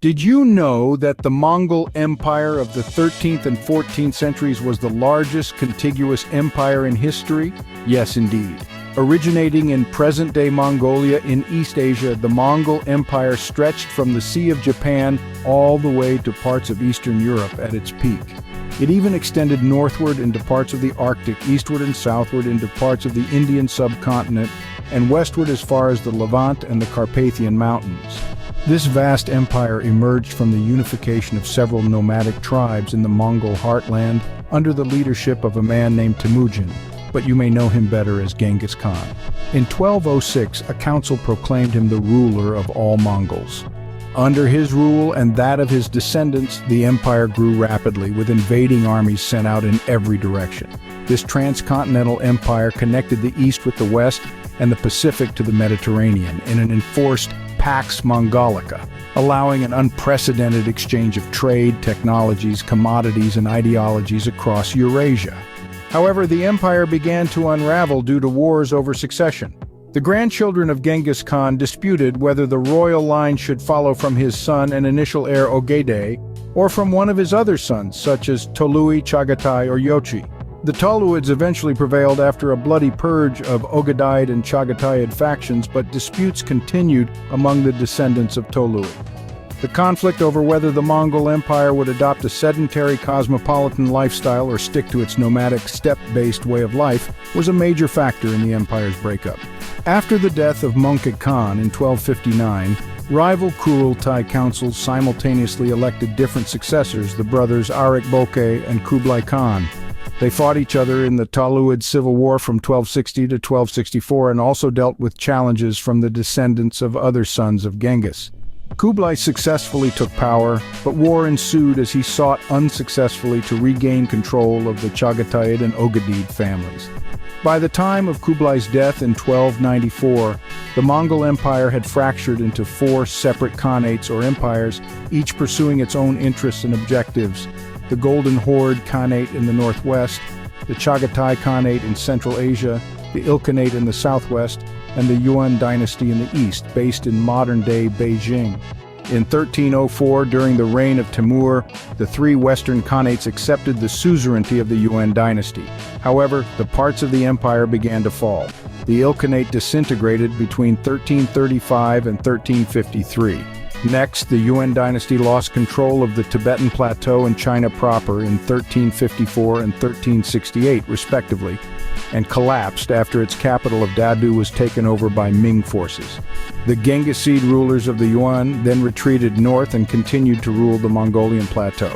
Did you know that the Mongol Empire of the 13th and 14th centuries was the largest contiguous empire in history? Yes, indeed. Originating in present-day Mongolia in East Asia, the Mongol Empire stretched from the Sea of Japan all the way to parts of Eastern Europe at its peak. It even extended northward into parts of the Arctic, eastward and southward into parts of the Indian subcontinent, and westward as far as the Levant and the Carpathian Mountains. This vast empire emerged from the unification of several nomadic tribes in the Mongol heartland under the leadership of a man named Temujin, but you may know him better as Genghis Khan. In 1206, a council proclaimed him the ruler of all Mongols. Under his rule and that of his descendants, the empire grew rapidly, with invading armies sent out in every direction. This transcontinental empire connected the East with the West and the Pacific to the Mediterranean in an enforced Pax Mongolica, allowing an unprecedented exchange of trade, technologies, commodities, and ideologies across Eurasia. However, the empire began to unravel due to wars over succession. The grandchildren of Genghis Khan disputed whether the royal line should follow from his son and initial heir Ogedei, or from one of his other sons, such as Tolui, Chagatai, or Yochi. The Toluids eventually prevailed after a bloody purge of Ogedaid and Chagataid factions, but disputes continued among the descendants of Tolui. The conflict over whether the Mongol Empire would adopt a sedentary cosmopolitan lifestyle or stick to its nomadic steppe-based way of life was a major factor in the empire's breakup. After the death of Mongkut Khan in 1259, rival Kurultai councils simultaneously elected different successors, the brothers Arik Bokeh and Kublai Khan. They fought each other in the Toluid Civil War from 1260 to 1264 and also dealt with challenges from the descendants of other sons of Genghis. Kublai successfully took power, but war ensued as he sought unsuccessfully to regain control of the Chagataid and Ogedeid families. By the time of Kublai's death in 1294, the Mongol Empire had fractured into 4 separate khanates or empires, each pursuing its own interests and objectives: the Golden Horde Khanate in the northwest, the Chagatai Khanate in Central Asia, the Ilkhanate in the southwest, and the Yuan dynasty in the east, based in modern-day Beijing. In 1304, during the reign of Timur, the 3 western khanates accepted the suzerainty of the Yuan dynasty. However, the parts of the empire began to fall. The Ilkhanate disintegrated between 1335 and 1353. Next, the Yuan dynasty lost control of the Tibetan Plateau and China proper in 1354 and 1368, respectively, and collapsed after its capital of Dadu was taken over by Ming forces. The Genghisid rulers of the Yuan then retreated north and continued to rule the Mongolian plateau.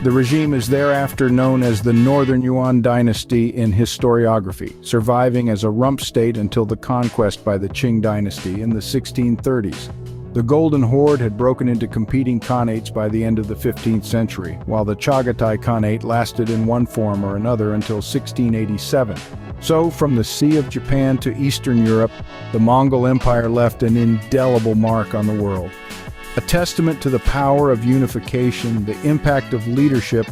The regime is thereafter known as the Northern Yuan dynasty in historiography, surviving as a rump state until the conquest by the Qing dynasty in the 1630s. The Golden Horde had broken into competing khanates by the end of the 15th century, while the Chagatai Khanate lasted in one form or another until 1687. So, from the Sea of Japan to Eastern Europe, the Mongol Empire left an indelible mark on the world. A testament to the power of unification, the impact of leadership,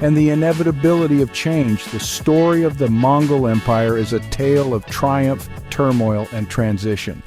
and the inevitability of change, the story of the Mongol Empire is a tale of triumph, turmoil, and transition.